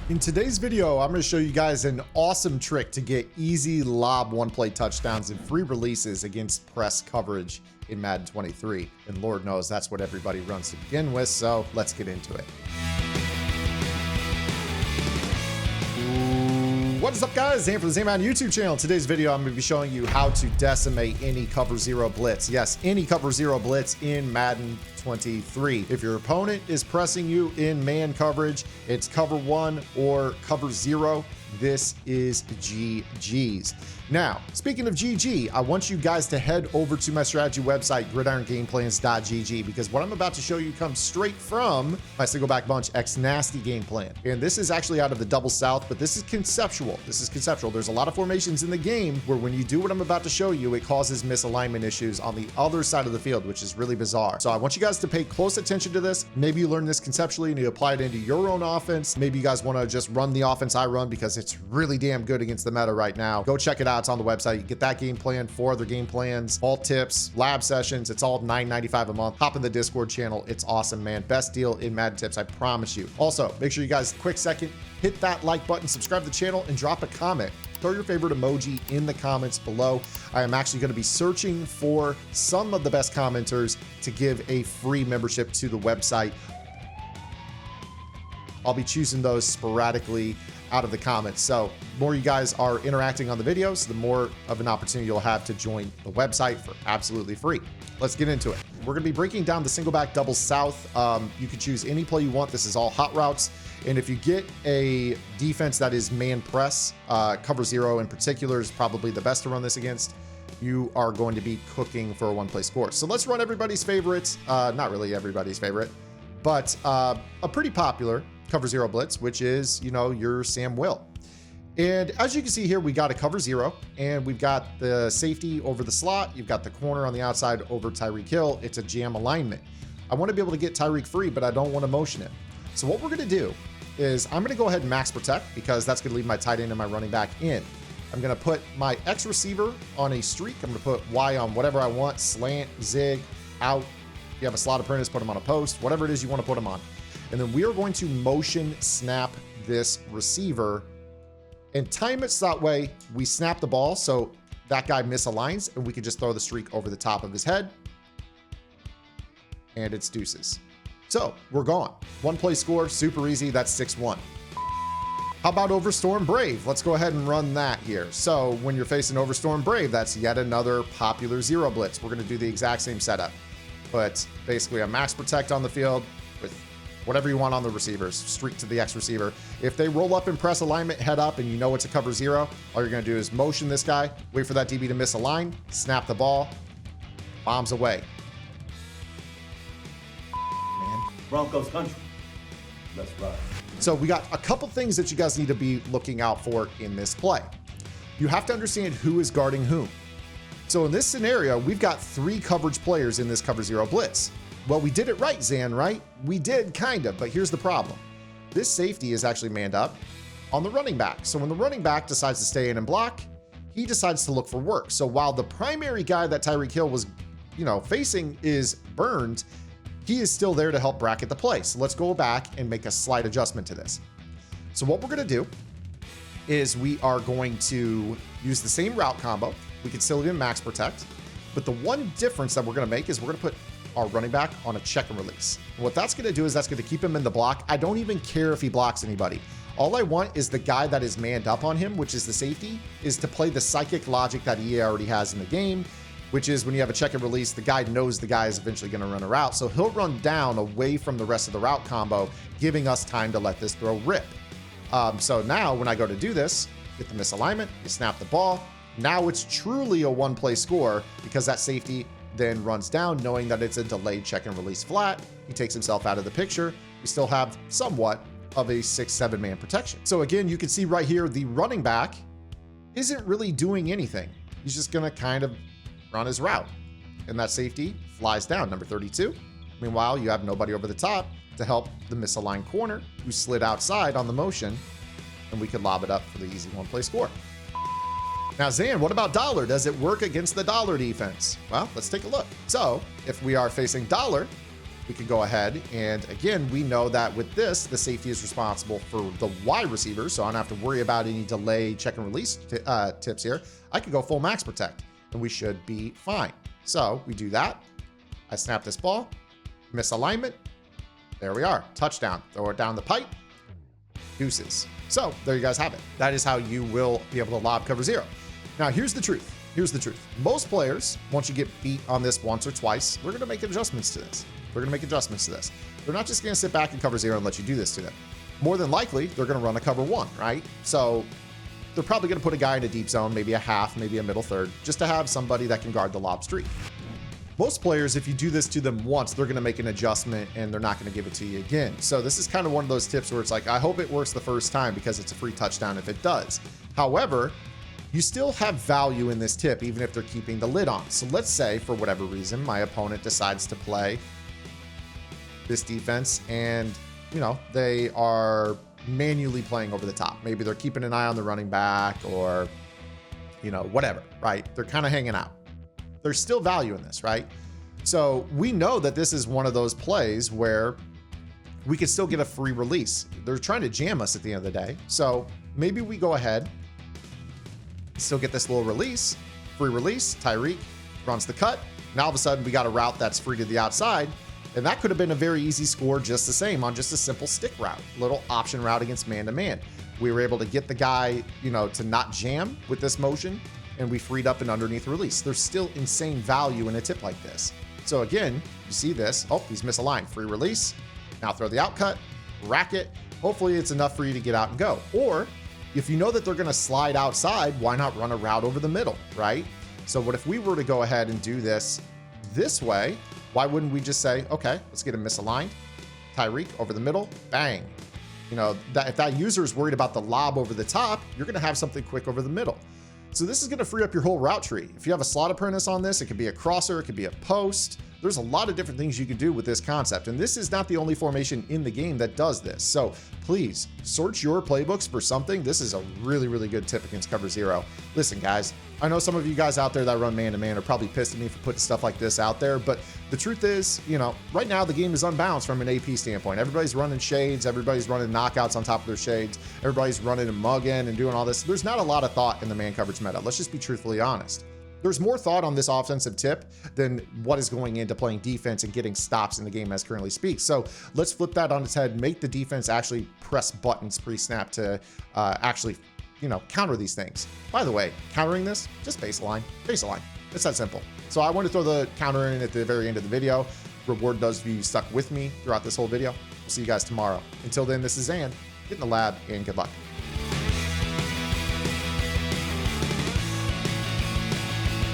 In today's video, I'm going to show you guys an awesome trick to get easy lob one-play touchdowns and free releases against press coverage in Madden 23. And Lord knows that's what everybody runs to begin with, so let's get into it. What is up, guys? Zan from the Madden YouTube channel. In today's video, I'm going to be showing you how to decimate any cover zero blitz. Yes, any cover zero blitz in Madden 23. If your opponent is pressing you in man coverage, it's cover one or cover zero. This is GG's. Now, speaking of GG, I want you guys to head over to my strategy website, gridirongameplans.gg, because what I'm about to show you comes straight from my Singleback Bunch X Nasty game plan. And this is actually out of the Doubles South, but this is conceptual. This is conceptual. There's a lot of formations in the game where when you do what I'm about to show you, it causes misalignment issues on the other side of the field, which is really bizarre. So I want you guys to pay close attention to this. Maybe you learn this conceptually and you apply it into your own offense. Maybe you guys want to just run the offense I run because it's really damn good against the meta right now. Go check it out. It's on the website. You get that game plan, 4 other game plans, all tips, lab sessions. It's all $9.95 a month. Hop in the Discord channel. It's awesome, man. Best deal in Madden tips, I promise you. Also, make sure you guys, quick second, hit that like button, subscribe to the channel, and drop a comment. Throw your favorite emoji in the comments below. I am actually going to be searching for some of the best commenters to give a free membership to the website. I'll be choosing those sporadically out of the comments. So the more you guys are interacting on the videos, the more of an opportunity you'll have to join the website for absolutely free. Let's get into it. We're going to be breaking down the Singleback Doubles South. You can choose any play you want. This is all hot routes. And if you get a defense that is man press, cover zero in particular is probably the best to run this against. You are going to be cooking for a one-play score. So let's run everybody's favorites. Not really everybody's favorite, but a pretty popular cover zero blitz, which is, you know, your Sam Will. And as you can see here, we got a cover zero and we've got the safety over the slot. You've got the corner on the outside over Tyreek Hill. It's a jam alignment. I want to be able to get Tyreek free, but I don't want to motion it. So what we're going to do is I'm going to go ahead and max protect because that's going to leave my tight end and my running back in. I'm going to put my X receiver on a streak. I'm going to put Y on whatever I want, slant, zig, out. If you have a slot apprentice, put them on a post, whatever it is you want to put them on. And then we are going to motion snap this receiver and time it so that way we snap the ball so that guy misaligns and we can just throw the streak over the top of his head. And it's deuces. So we're gone. One play score, super easy. That's 6-1. How about Overstorm Brave? Let's go ahead and run that here. So when you're facing Overstorm Brave, that's yet another popular zero blitz. We're going to do the exact same setup, but basically a max protect on the field with whatever you want on the receivers, streak to the X receiver. If they roll up and press alignment, head up, and you know it's a cover zero, all you're going to do is motion this guy, wait for that DB to misalign, snap the ball, bombs away. Man. Broncos country. Let's ride. So we got a couple things that you guys need to be looking out for in this play. You have to understand who is guarding whom. So in this scenario, we've got 3 coverage players in this cover zero blitz. Well, we did it right, Zan, right? We did, kind of, but here's the problem. This safety is actually manned up on the running back. So when the running back decides to stay in and block, he decides to look for work. So while the primary guy that Tyreek Hill was, facing is burned, he is still there to help bracket the play. So let's go back and make a slight adjustment to this. So what we're going to do is we are going to use the same route combo. We can still do max protect, but the one difference that we're going to make is we're going to put our running back on a check and release. And what that's going to do is that's going to keep him in the block. I don't even care if he blocks anybody. All I want is the guy that is manned up on him, which is the safety, is to play the psychic logic that he already has in the game, which is when you have a check and release, the guy knows the guy is eventually going to run a route. So he'll run down away from the rest of the route combo, giving us time to let this throw rip. So now when I go to do this, get the misalignment, you snap the ball. Now it's truly a one-play score because that safety then runs down knowing that it's a delayed check and release flat. He takes himself out of the picture. We still have somewhat of a 6-7 man protection. So again, you can see right here, the running back isn't really doing anything. He's just going to kind of run his route. And that safety flies down, number 32. Meanwhile, you have nobody over the top to help the misaligned corner who slid outside on the motion, and we could lob it up for the easy one-play score. Now, Zan, what about Dollar? Does it work against the Dollar defense? Well, let's take a look. So if we are facing Dollar, we could go ahead and, again, we know that with this, the safety is responsible for the wide receiver, so I don't have to worry about any delay check and release tips here. I could go full max protect, and we should be fine. So we do that. I snap this ball, misalignment. There we are, touchdown. Throw it down the pipe, deuces. So there you guys have it. That is how you will be able to lob cover zero. Now here's the truth. Here's the truth. Most players, once you get beat on this once or twice, they're going to make adjustments to this. They're going to make adjustments to this. They're not just going to sit back and cover zero and let you do this to them. More than likely, they're going to run a cover one, right? So they're probably going to put a guy in a deep zone, maybe a half, maybe a middle third, just to have somebody that can guard the lob streak. Most players, if you do this to them once, they're going to make an adjustment and they're not going to give it to you again. So this is kind of one of those tips where it's like, I hope it works the first time because it's a free touchdown if it does. However, you still have value in this tip, even if they're keeping the lid on. So let's say, for whatever reason, my opponent decides to play this defense and, you know, they are manually playing over the top. Maybe they're keeping an eye on the running back or, you know, whatever, right? They're kind of hanging out. There's still value in this, right? So we know that this is one of those plays where we could still get a free release. They're trying to jam us at the end of the day. So maybe we go ahead, still get this little release, free release. Tyreek runs the cut. Now all of a sudden we got a route that's free to the outside. And that could have been a very easy score just the same on just a simple stick route, little option route against man-to-man. We were able to get the guy, you know, to not jam with this motion, and we freed up an underneath release. There's still insane value in a tip like this. So again, you see this. Oh, he's misaligned. Free release. Now throw the out cut, rack it. Hopefully it's enough for you to get out and go. Or if you know that they're going to slide outside, why not run a route over the middle, right? So what if we were to go ahead and do this way? Why wouldn't we just say, okay, let's get him misaligned. Tyreek over the middle, bang. You know, if that user is worried about the lob over the top, you're going to have something quick over the middle. So this is going to free up your whole route tree. If you have a slot apprentice on this, it could be a crosser, it could be a post. There's a lot of different things you can do with this concept. And this is not the only formation in the game that does this. So please search your playbooks for something. This is a really, really good tip against cover zero. Listen, guys, I know some of you guys out there that run man-to-man are probably pissed at me for putting stuff like this out there, but the truth is, you know, right now the game is unbalanced from an AP standpoint. Everybody's running shades, everybody's running knockouts on top of their shades, everybody's running a mug-in and doing all this. There's not a lot of thought in the man coverage meta. Let's just be truthfully honest. There's more thought on this offensive tip than what is going into playing defense and getting stops in the game as currently speaks. So let's flip that on its head, make the defense actually press buttons pre-snap to actually, you know, counter these things. By the way, countering this, just baseline. It's that simple. So I want to throw the counter in at the very end of the video. Reward those of you stuck with me throughout this whole video. We'll see you guys tomorrow. Until then, this is Zan. Get in the lab and good luck.